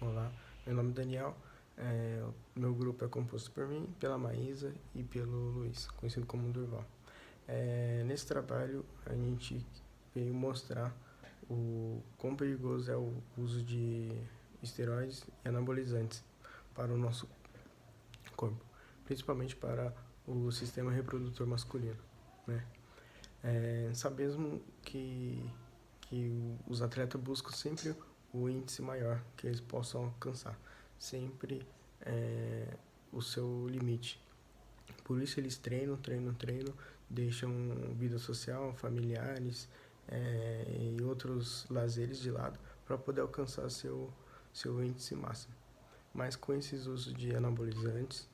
Olá, meu nome é Daniel. Meu grupo é composto por mim, pela Maísa e pelo Luiz, conhecido como Durval. Nesse trabalho, a gente veio mostrar o quão perigoso é o uso de esteroides e anabolizantes para o nosso corpo, principalmente para o sistema reprodutor masculino, né? Sabemos que os atletas buscam sempre o índice maior que eles possam alcançar, sempre o seu limite. Por isso eles treinam, deixam vida social, familiares e outros lazeres de lado para poder alcançar seu índice máximo. Mas com esses usos de anabolizantes,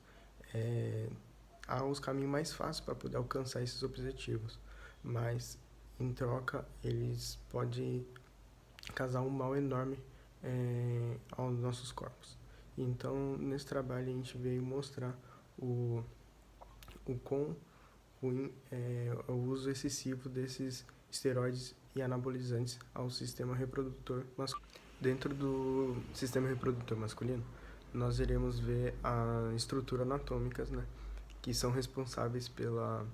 há os caminhos mais fáceis para poder alcançar esses objetivos, mas em troca eles podem causar um mal enorme aos nossos corpos. Então, nesse trabalho a gente veio mostrar o quão ruim é o uso excessivo desses esteroides e anabolizantes ao sistema reprodutor masculino. Dentro do sistema reprodutor masculino, nós iremos ver a estrutura anatômicas, né, que são responsáveis pela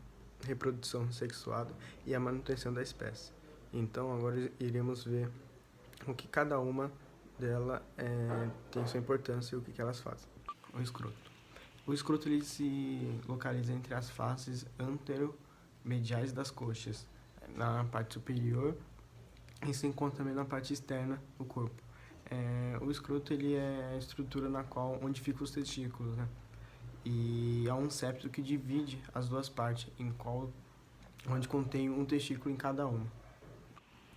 reprodução sexuada e a manutenção da espécie. Então, agora iremos ver o que cada uma dela tem sua importância e o que elas fazem. O escroto. O escroto ele se localiza entre as faces anteromediais das coxas, na parte superior, e se encontra também na parte externa do corpo. O escroto ele é a estrutura onde ficam os testículos, né? E há um septo que divide as duas partes, onde contém um testículo em cada uma.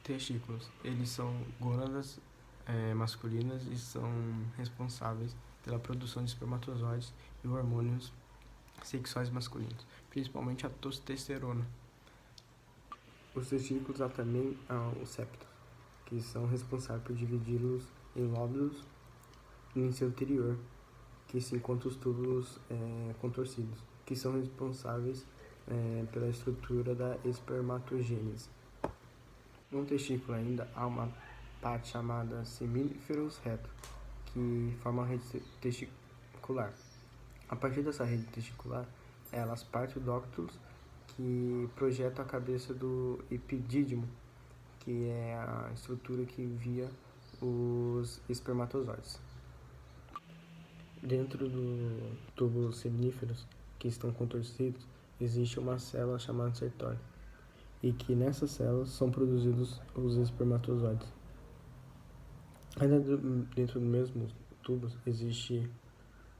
Testículos, eles são gônadas masculinas e são responsáveis pela produção de espermatozoides e hormônios sexuais masculinos, principalmente a testosterona. Os testículos há também os septos, que são responsáveis por dividi-los em lóbulos em seu interior, que se encontram os túbulos contorcidos, que são responsáveis pela estrutura da espermatogênese. No testículo ainda há uma parte chamada seminíferos reto, que forma a rede testicular. A partir dessa rede testicular, elas partem do ductus, que projeta a cabeça do epidídimo, que é a estrutura que envia os espermatozoides. Dentro do túbulo seminíferos, que estão contorcidos, existe uma célula chamada sertório, e que nessas células são produzidos os espermatozoides. Ainda dentro do mesmo tubo existe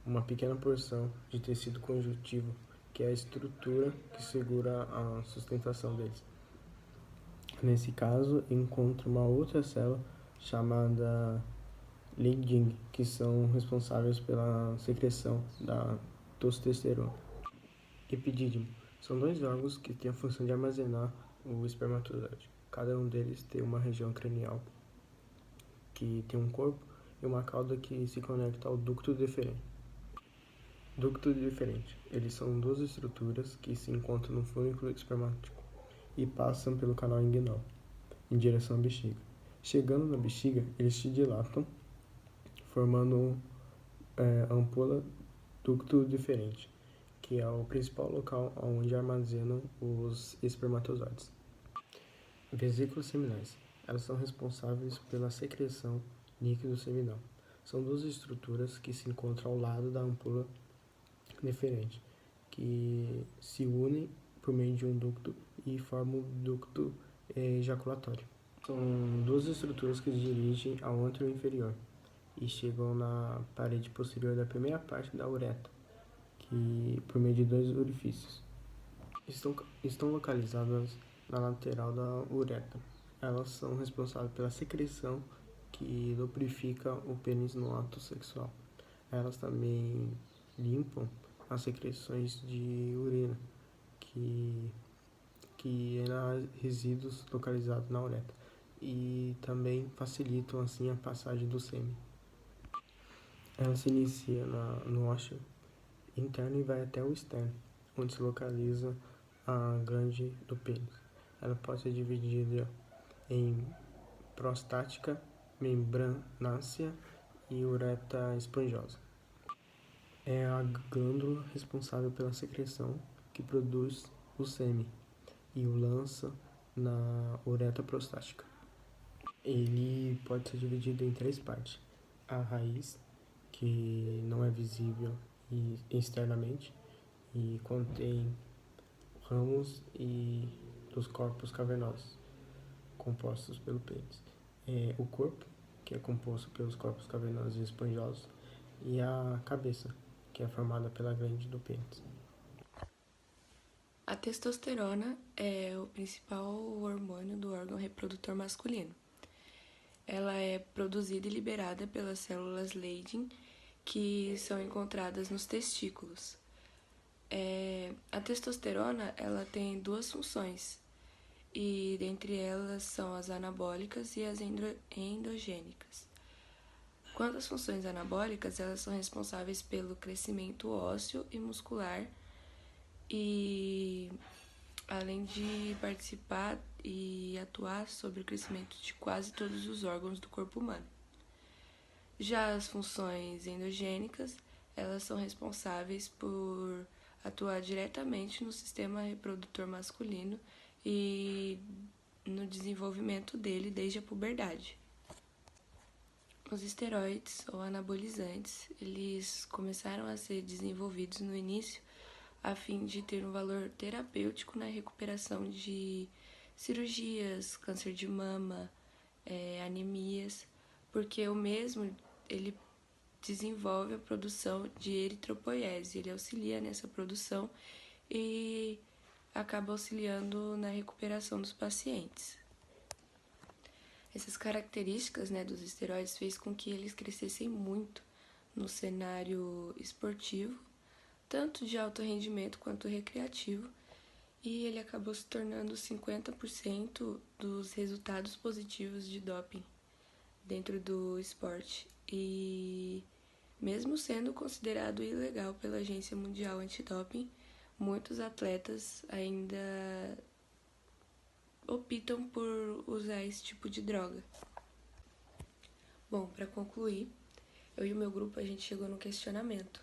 uma pequena porção de tecido conjuntivo, que é a estrutura que segura a sustentação deles. Nesse caso, encontra uma outra célula chamada Leydig, que são responsáveis pela secreção da testosterona. Epidídimo são dois órgãos que têm a função de armazenar o espermatozoide. Cada um deles tem uma região cranial, que tem um corpo, e uma cauda que se conecta ao ducto deferente. Ducto deferente. Eles são duas estruturas que se encontram no folículo espermático e passam pelo canal inguinal, em direção à bexiga. Chegando na bexiga, eles se dilatam, formando a ampola ducto deferente, que é o principal local onde armazenam os espermatozoides. Vesículas seminais. Elas são responsáveis pela secreção líquido seminal. São duas estruturas que se encontram ao lado da ampola deferente, que se unem por meio de um ducto e formam o ducto ejaculatório. São duas estruturas que se dirigem ao ântero inferior e chegam na parede posterior da primeira parte da uretra, que por meio de dois orifícios. Estão localizadas na lateral da uretra. Elas são responsáveis pela secreção que lubrifica o pênis no ato sexual. Elas também limpam as secreções de urina, que eram resíduos localizados na uretra, e também facilitam assim a passagem do sêmen. Ela se inicia no ósseo interno e vai até o externo, onde se localiza a glande do pênis. Ela pode ser dividida em prostática, membranácea e uretra esponjosa. É a glândula responsável pela secreção que produz o sêmen e o lança na uretra prostática. Ele pode ser dividido em 3 partes. A raiz, que não é visível externamente e contém ramos e dos corpos cavernosos, compostos pelo pênis. O corpo, que é composto pelos corpos cavernosos e esponjosos, e a cabeça, que é formada pela glande do pênis. A testosterona é o principal hormônio do órgão reprodutor masculino. Ela é produzida e liberada pelas células Leydig, que são encontradas nos testículos. A testosterona ela tem 2 funções, e dentre elas são as anabólicas e as endogênicas. Quanto às funções anabólicas, elas são responsáveis pelo crescimento ósseo e muscular, e além de participar e atuar sobre o crescimento de quase todos os órgãos do corpo humano. Já as funções endogênicas, elas são responsáveis por atuar diretamente no sistema reprodutor masculino e no desenvolvimento dele desde a puberdade. Os esteroides ou anabolizantes, eles começaram a ser desenvolvidos no início a fim de ter um valor terapêutico na recuperação de cirurgias, câncer de mama, anemias, porque o mesmo ele desenvolve a produção de eritropoiese, ele auxilia nessa produção e acaba auxiliando na recuperação dos pacientes. Essas características, dos esteroides fez com que eles crescessem muito no cenário esportivo, tanto de alto rendimento quanto recreativo, e ele acabou se tornando 50% dos resultados positivos de doping dentro do esporte, e mesmo sendo considerado ilegal pela Agência Mundial Antidoping, muitos atletas ainda optam por usar esse tipo de droga. Bom, para concluir, eu e o meu grupo a gente chegou no questionamento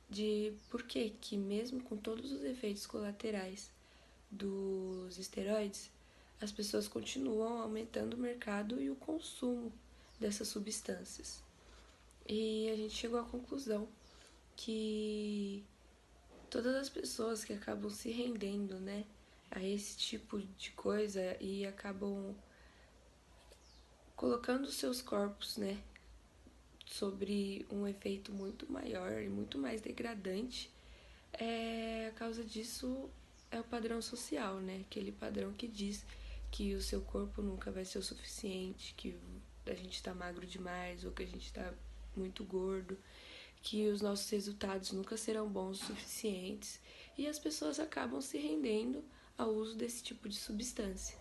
de por que mesmo com todos os efeitos colaterais dos esteroides, as pessoas continuam aumentando o mercado e o consumo dessas substâncias. E a gente chegou à conclusão que todas as pessoas que acabam se rendendo, a esse tipo de coisa e acabam colocando seus corpos, sobre um efeito muito maior e muito mais degradante, a causa disso é o padrão social, aquele padrão que diz que o seu corpo nunca vai ser o suficiente, que a gente tá magro demais ou que a gente tá muito gordo, que os nossos resultados nunca serão bons o suficientes, e as pessoas acabam se rendendo ao uso desse tipo de substância.